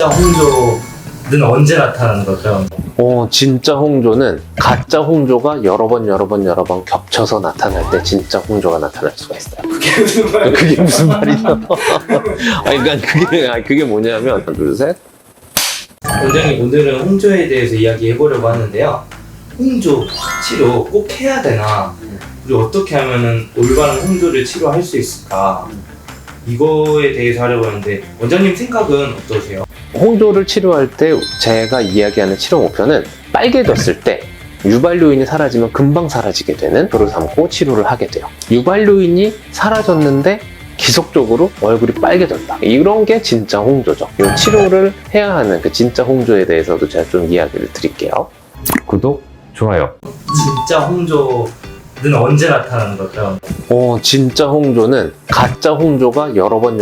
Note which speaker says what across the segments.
Speaker 1: 진짜 홍조는 언제 나타나는 거죠?
Speaker 2: 진짜 홍조는 가짜 홍조가 여러 번 겹쳐서 나타날 때 진짜 홍조가 나타날 수가 있어요.
Speaker 1: 그게 무슨 말이에요?
Speaker 2: 그게 무슨 말이죠? 그러니까 그게 뭐냐면 하나, 둘, 셋.
Speaker 1: 원장님, 오늘은 홍조에 대해서 이야기해보려고 하는데요. 홍조 치료 꼭 해야 되나? 그리고 어떻게 하면 올바른 홍조를 치료할 수 있을까? 이거에 대해서 하려고 하는데 원장님 생각은 어떠세요?
Speaker 2: 홍조를 치료할 때 제가 이야기하는 치료 목표는 빨개졌을 때 유발 요인이 사라지면 금방 사라지게 되는 표를 삼고 치료를 하게 돼요. 유발 요인이 사라졌는데 지속적으로 얼굴이 빨개졌다. 이런 게 진짜 홍조죠. 이 치료를 해야 하는 그 진짜 홍조에 대해서도 제가 좀 이야기를 드릴게요. 구독, 좋아요.
Speaker 1: 진짜 홍조는 언제 나타나는 거죠?
Speaker 2: 진짜 홍조는 가짜 홍조가 여러 번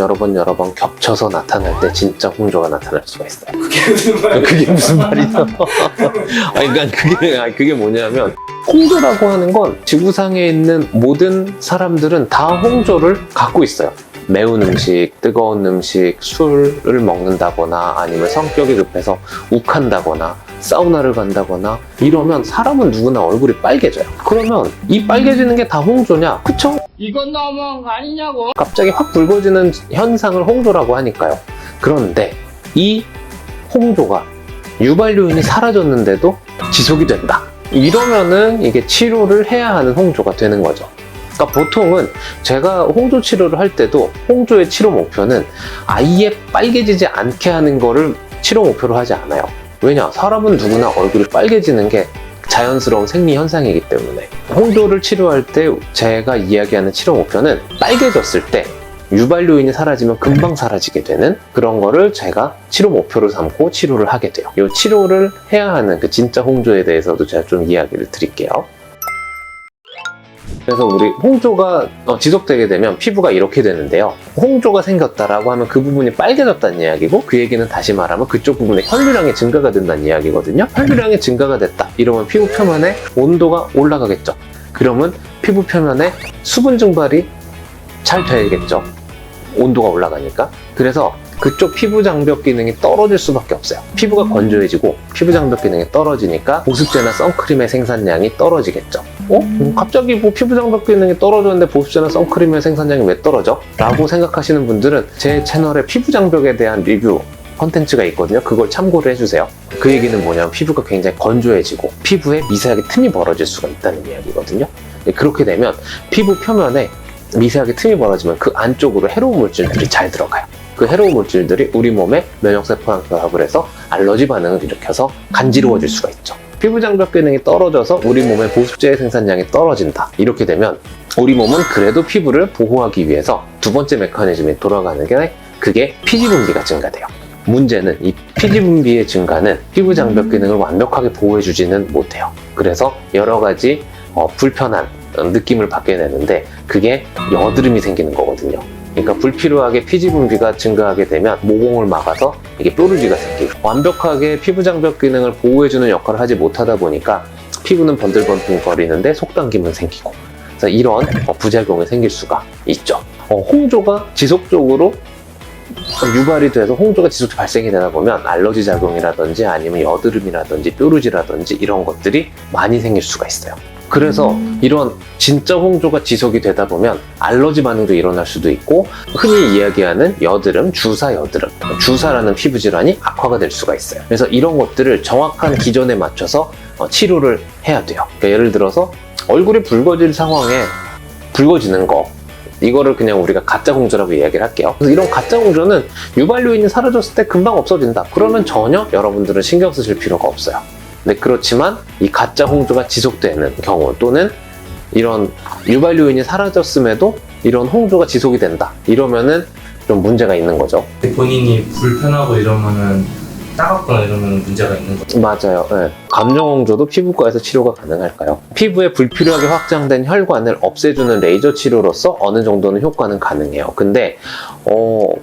Speaker 2: 겹쳐서 나타날 때 진짜 홍조가 나타날 수가 있어요.
Speaker 1: 그게 무슨 말이에요?
Speaker 2: 그게 무슨 말이죠? 그게 뭐냐면 홍조라고 하는 건 지구상에 있는 모든 사람들은 다 홍조를 갖고 있어요. 매운 음식, 뜨거운 음식, 술을 먹는다거나 아니면 성격이 급해서 욱한다거나 사우나를 간다거나 이러면 사람은 누구나 얼굴이 빨개져요. 그러면 이 빨개지는 게 다 홍조냐? 그쵸?
Speaker 3: 이건 너무한 거 아니냐고.
Speaker 2: 갑자기 확 붉어지는 현상을 홍조라고 하니까요. 그런데 이 홍조가 유발 요인이 사라졌는데도 지속이 된다. 이러면은 이게 치료를 해야 하는 홍조가 되는 거죠. 그러니까 보통은 제가 홍조 치료를 할 때도 홍조의 치료 목표는 아예 빨개지지 않게 하는 거를 치료 목표로 하지 않아요. 왜냐? 사람은 누구나 얼굴이 빨개지는 게 자연스러운 생리 현상이기 때문에 홍조를 치료할 때 제가 이야기하는 치료 목표는 빨개졌을 때 유발 요인이 사라지면 금방 사라지게 되는 그런 거를 제가 치료 목표로 삼고 치료를 하게 돼요. 이 치료를 해야 하는 그 진짜 홍조에 대해서도 제가 좀 이야기를 드릴게요. 그래서 우리 홍조가 지속되게 되면 피부가 이렇게 되는데요. 홍조가 생겼다라고 하면 그 부분이 빨개졌다는 이야기고, 그 얘기는 다시 말하면 그쪽 부분에 혈류량의 증가가 된다는 이야기거든요. 혈류량의 증가가 됐다. 이러면 피부 표면에 온도가 올라가겠죠. 그러면 피부 표면에 수분 증발이 잘 되겠죠. 온도가 올라가니까. 그래서 그쪽 피부 장벽 기능이 떨어질 수밖에 없어요. 피부가 건조해지고 피부 장벽 기능이 떨어지니까 보습제나 선크림의 생산량이 떨어지겠죠. 갑자기 뭐 피부 장벽 기능이 떨어졌는데 보습제나 선크림의 생산량이 왜 떨어져? 라고 생각하시는 분들은 제 채널에 피부 장벽에 대한 리뷰 컨텐츠가 있거든요. 그걸 참고를 해주세요. 그 얘기는 뭐냐면 피부가 굉장히 건조해지고 피부에 미세하게 틈이 벌어질 수가 있다는 이야기거든요. 그렇게 되면 피부 표면에 미세하게 틈이 벌어지면 그 안쪽으로 해로운 물질들이 잘 들어가요. 그 해로운 물질들이 우리 몸의 면역세포랑 결합을 해서 알러지 반응을 일으켜서 간지러워질 수가 있죠. 피부 장벽 기능이 떨어져서 우리 몸의 보습제의 생산량이 떨어진다. 이렇게 되면 우리 몸은 그래도 피부를 보호하기 위해서 두 번째 메커니즘이 돌아가는 게 그게 피지 분비가 증가돼요. 문제는 이 피지 분비의 증가는 피부 장벽 기능을 완벽하게 보호해주지는 못해요. 그래서 여러 가지 불편한 느낌을 받게 되는데 그게 여드름이 생기는 거거든요. 그러니까 불필요하게 피지 분비가 증가하게 되면 모공을 막아서 이게 뾰루지가 생기고, 완벽하게 피부 장벽 기능을 보호해주는 역할을 하지 못하다 보니까 피부는 번들번들거리는데 속당김은 생기고, 그래서 이런 부작용이 생길 수가 있죠. 홍조가 지속적으로 유발이 돼서 홍조가 지속적으로 발생이 되다 보면 알러지 작용이라든지 아니면 여드름이라든지 뾰루지라든지 이런 것들이 많이 생길 수가 있어요. 그래서 이런 진짜 홍조가 지속이 되다 보면 알러지 반응도 일어날 수도 있고, 흔히 이야기하는 여드름, 주사 여드름, 주사라는 피부 질환이 악화가 될 수가 있어요. 그래서 이런 것들을 정확한 기전에 맞춰서 치료를 해야 돼요. 그러니까 예를 들어서 얼굴이 붉어질 상황에 붉어지는 거, 이거를 그냥 우리가 가짜 홍조라고 이야기를 할게요. 그래서 이런 가짜 홍조는 유발 요인이 사라졌을 때 금방 없어진다. 그러면 전혀 여러분들은 신경 쓰실 필요가 없어요. 네, 그렇지만 이 가짜 홍조가 지속되는 경우, 또는 이런 유발 요인이 사라졌음에도 이런 홍조가 지속이 된다. 이러면은 좀 문제가 있는 거죠.
Speaker 1: 본인이 불편하고 이러면은 따갑거나 이러면 문제가 있는 거죠.
Speaker 2: 맞아요. 네. 감정 홍조도 피부과에서 치료가 가능할까요? 피부에 불필요하게 확장된 혈관을 없애주는 레이저 치료로서 어느 정도는 효과는 가능해요. 근데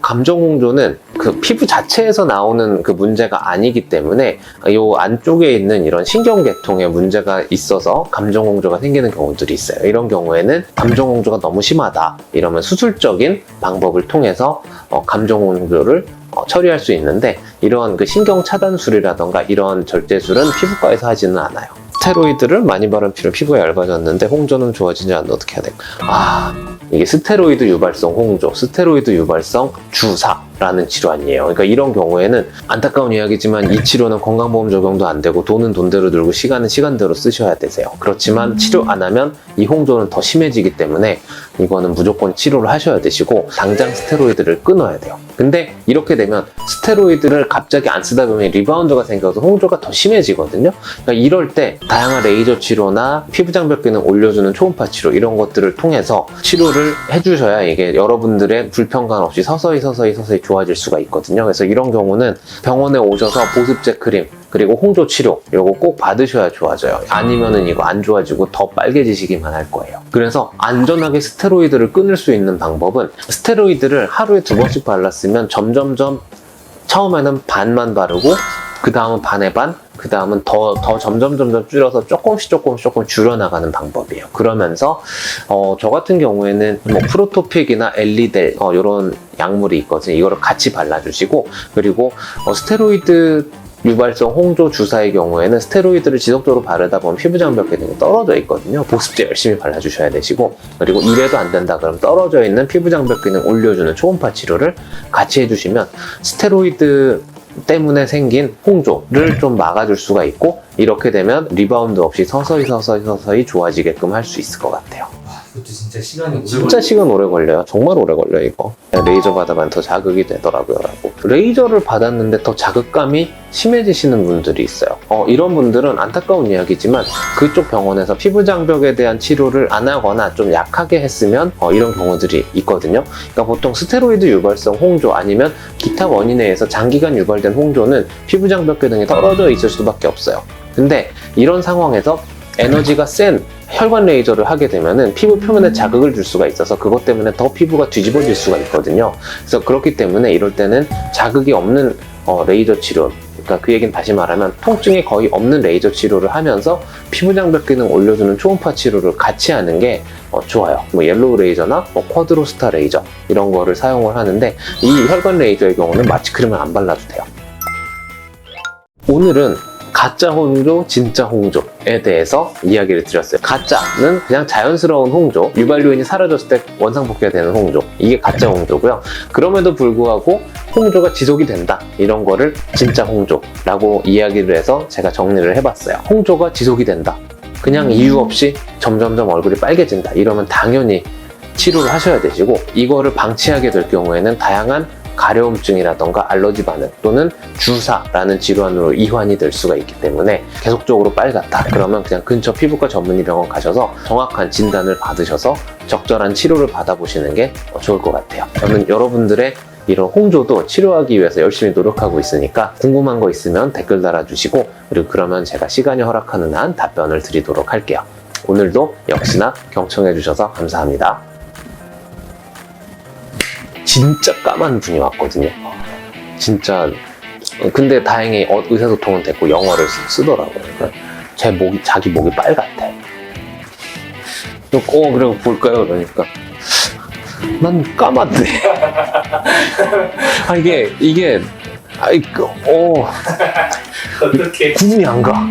Speaker 2: 감정 홍조는 그 피부 자체에서 나오는 그 문제가 아니기 때문에 이 안쪽에 있는 이런 신경계통에 문제가 있어서 감정 홍조가 생기는 경우들이 있어요. 이런 경우에는 감정 홍조가 너무 심하다 이러면 수술적인 방법을 통해서 감정 홍조를 처리할 수 있는데 이런 그 신경 차단술이라던가 이런 절제술은 피부과에서 하지는 않아요. 스테로이드를 많이 바른 피부가 얇아졌는데 홍조는 좋아지지 않는데 어떻게 해야 될까? 이게 스테로이드 유발성 홍조, 스테로이드 유발성 주사라는 질환이에요. 그러니까 이런 경우에는 안타까운 이야기지만 이 치료는 건강보험 적용도 안 되고 돈은 돈대로 들고 시간은 시간대로 쓰셔야 되세요. 그렇지만 치료 안 하면 이 홍조는 더 심해지기 때문에 이거는 무조건 치료를 하셔야 되시고 당장 스테로이드를 끊어야 돼요. 근데 이렇게 되면 스테로이드를 갑자기 안 쓰다 보면 리바운드가 생겨서 홍조가 더 심해지거든요. 그러니까 이럴 때 다양한 레이저 치료나 피부장벽 기능 올려주는 초음파 치료 이런 것들을 통해서 치료를 해주셔야 이게 여러분들의 불편감 없이 서서히 좋아질 수가 있거든요. 그래서 이런 경우는 병원에 오셔서 보습제 크림 그리고 홍조 치료 이거 꼭 받으셔야 좋아져요. 아니면은 이거 안 좋아지고 더 빨개지시기만 할 거예요. 그래서 안전하게 스테로이드를 끊을 수 있는 방법은 스테로이드를 하루에 2번씩 발랐으면 점점점 처음에는 반만 바르고 그 다음은 반의 반, 그 다음은 더 점점 줄여서 조금씩 줄여나가는 방법이에요. 그러면서 저 같은 경우에는 뭐 프로토픽이나 엘리델 이런 약물이 있거든요. 이거를 같이 발라주시고 그리고 스테로이드 유발성 홍조 주사의 경우에는 스테로이드를 지속적으로 바르다 보면 피부장벽 기능이 떨어져 있거든요. 보습제 열심히 발라주셔야 되시고 그리고 이래도 안 된다 그러면 떨어져 있는 피부장벽 기능 올려주는 초음파 치료를 같이 해주시면 스테로이드 때문에 생긴 홍조를 좀 막아줄 수가 있고 이렇게 되면 리바운드 없이 서서히 좋아지게끔 할 수 있을 것 같아요.
Speaker 1: 그것도 진짜 시간이 오래
Speaker 2: 진짜 시간 오래 걸려요. 정말 오래 걸려요 이거. 레이저 받아만 더 자극이 되더라고요. 레이저를 받았는데 더 자극감이 심해지시는 분들이 있어요. 이런 분들은 안타까운 이야기지만 그쪽 병원에서 피부장벽에 대한 치료를 안 하거나 좀 약하게 했으면 이런 경우들이 있거든요. 그러니까 보통 스테로이드 유발성 홍조 아니면 기타 원인에 의해서 장기간 유발된 홍조는 피부장벽 기능이 떨어져 있을 수밖에 없어요. 근데 이런 상황에서 에너지가 센 혈관 레이저를 하게 되면은 피부 표면에 자극을 줄 수가 있어서 그것 때문에 더 피부가 뒤집어질 수가 있거든요. 그래서 그렇기 때문에 이럴 때는 자극이 없는 레이저 치료, 그러니까 그 얘기는 다시 말하면 통증이 거의 없는 레이저 치료를 하면서 피부장벽 기능 올려주는 초음파 치료를 같이 하는 게 좋아요. 뭐 옐로우 레이저나 뭐 쿼드로스타 레이저 이런 거를 사용을 하는데 이 혈관 레이저의 경우는 마취 크림을 안 발라도 돼요. 오늘은 가짜 홍조, 진짜 홍조에 대해서 이야기를 드렸어요. 가짜는 그냥 자연스러운 홍조, 유발 요인이 사라졌을 때 원상복귀가 되는 홍조, 이게 가짜 홍조고요. 그럼에도 불구하고 홍조가 지속이 된다, 이런 거를 진짜 홍조라고 이야기를 해서 제가 정리를 해봤어요. 홍조가 지속이 된다, 그냥 이유 없이 점점점 얼굴이 빨개진다, 이러면 당연히 치료를 하셔야 되시고 이거를 방치하게 될 경우에는 다양한 가려움증이라던가 알러지 반응 또는 주사라는 질환으로 이환이 될 수가 있기 때문에 계속적으로 빨갛다 그러면 그냥 근처 피부과 전문의 병원 가셔서 정확한 진단을 받으셔서 적절한 치료를 받아보시는 게 좋을 것 같아요. 저는 여러분들의 이런 홍조도 치료하기 위해서 열심히 노력하고 있으니까 궁금한 거 있으면 댓글 달아주시고 그리고 그러면 제가 시간이 허락하는 한 답변을 드리도록 할게요. 오늘도 역시나 경청해 주셔서 감사합니다. 진짜 까만 분이 왔거든요. 진짜. 근데 다행히 의사소통은 됐고 영어를 쓰더라고요. 그러니까 자기 목이 빨갛대. 그리고 볼까요? 그러니까 난 까만데.
Speaker 1: 어떻게
Speaker 2: 구분이 안 가.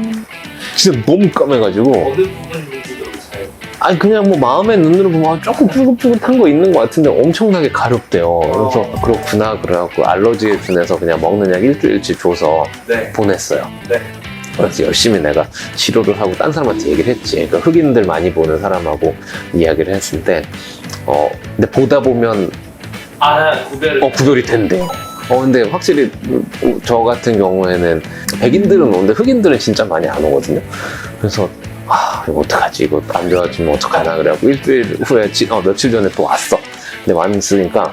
Speaker 2: 진짜 너무 까매가지고.
Speaker 1: 어느 부분인지도 잘.
Speaker 2: 그냥 뭐 마음의 눈으로 보면 조금 푸긋푸긋한 거 있는 것 같은데 엄청나게 가렵대요. 그래서 그렇구나 그래갖고 알러지에 준해서 그냥 먹는 약 일주일치 줘서 보냈어요.
Speaker 1: 네.
Speaker 2: 그래서 열심히 내가 치료를 하고 딴 사람한테 얘기를 했지. 그러니까 흑인들 많이 보는 사람하고 이야기를 했을 때 근데 보다 보면 구별이 된대요. 근데 확실히 저 같은 경우에는 백인들은 오는데 흑인들은 진짜 많이 안 오거든요. 그래서 이거 어떡하지? 이거 안 좋아지면 어떡하나? 그래갖고 일주일 후에 며칠 전에 또 왔어. 근데 왔으니까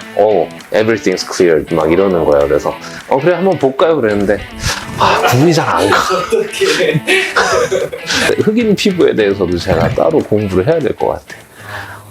Speaker 2: everything's cleared 막 이러는 거예요. 그래서 그래 한번 볼까요? 그랬는데 구분이 잘 안 가.
Speaker 1: 어떻게
Speaker 2: 흑인 피부에 대해서도 제가 따로 공부를 해야 될 것 같아요.